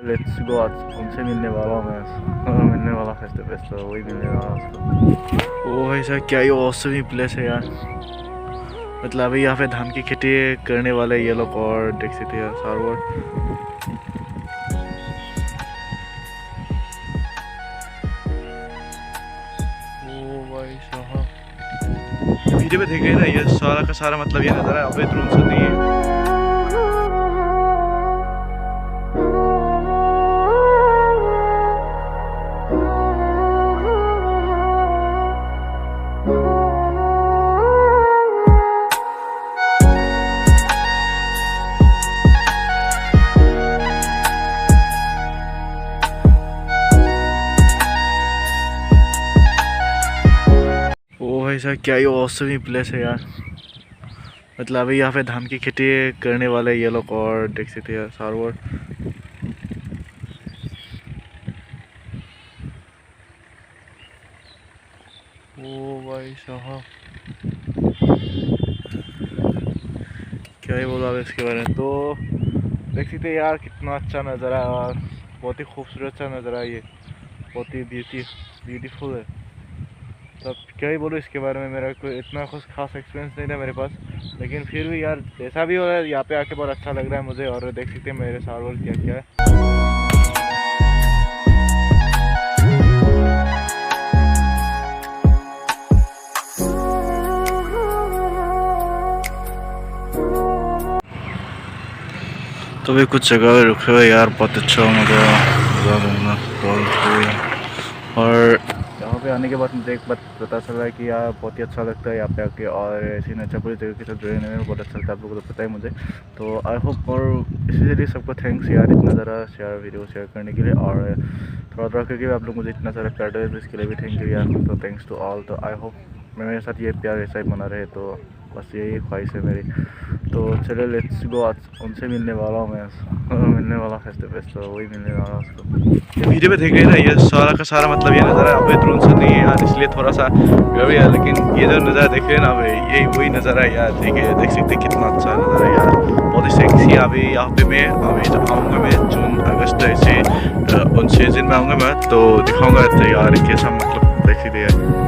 Let's go. आज उनसे मिलने वाला हूँ मैं। मिलने वाला फेस टू फेस, तो वही मिलने वाला उसको। ओ भाई साहब, क्या ही औसम ही प्लेस है यार। मतलब अभी यहाँ पे धान की खेती करने वाले ये लोग, और देख सकते हैं सारोवर। ओ भाई साहब, वीडियो में देख रहे हैं ना, ये सारा का सारा मतलब ये नज़ारा अभी ड्रोन से नहीं है। ओ भाई साहब, क्या ही औसम ही प्लेस है यार। मतलब अभी यहाँ पे धान की खेती करने वाले ये लोग, और देख सकते हैं सारोवर। ओ भाई साहब, क्या ही बोला अब इसके बारे में। तो देख सकते हैं यार, कितना अच्छा नज़ारा है और बहुत ही खूबसूरत सा नज़ारा है ये। बहुत ही ब्यूटीफुल है। तब क्या ही बोलूँ इसके बारे में, मेरा कोई इतना कुछ खास एक्सपीरियंस नहीं था मेरे पास, लेकिन फिर भी यार जैसा भी हो रहा है यहाँ पे आके बहुत अच्छा लग रहा है मुझे। और देख सकते हैं मेरे सारोवर क्या क्या है। तो भी कुछ जगह रुके हुए यार, बहुत अच्छा मज़ा घूमना। और यहाँ पे आने के बाद मुझे एक बात पता चला है कि यार बहुत ही अच्छा लगता है यहाँ पे आके, और ऐसी नचापुरी जगह के साथ रहने में बहुत अच्छा लगता है। आप लोगों को तो पता है मुझे। तो आई होप, और इसीलिए सबको थैंक्स यार, इतना ज़रा वीडियो शेयर करने के लिए, और थोड़ा थोड़ा करके आप लोग मुझे इतना सारा कर रहे हैं, तो इसके लिए भी थैंक यू यार। तो थैंक्स टू ऑल। तो आई होप मेरे साथ ये प्यार ऐसा ही बना रहे, तो बस यही ख्वाहिश है मेरी। तो चलो लेट्स गो। आज उनसे मिलने वाला हूँ मैं। मिलने वाला फेस टू फेस, तो वही मिलने वाला उसको। वीडियो में देख रहे हैं ना, ये सारा का सारा मतलब ये नज़ारा अभी ड्रोन से नहीं है यार, इसलिए थोड़ा सा गड़बड़ है। लेकिन ये जो नज़ारा देख रहे हैं ना भाई, ये वही नज़ारा है यार। देख सकते कितना अच्छा नज़ारा है यार, बहुत ही सेक्सी। अभी यहाँ पे मैं अभी जब आऊँगा, मैं जून अगस्त ऐसे उन सीजन में आऊँगा मैं, तो दिखाऊँगा यार कैसा मतलब देख सकते यार।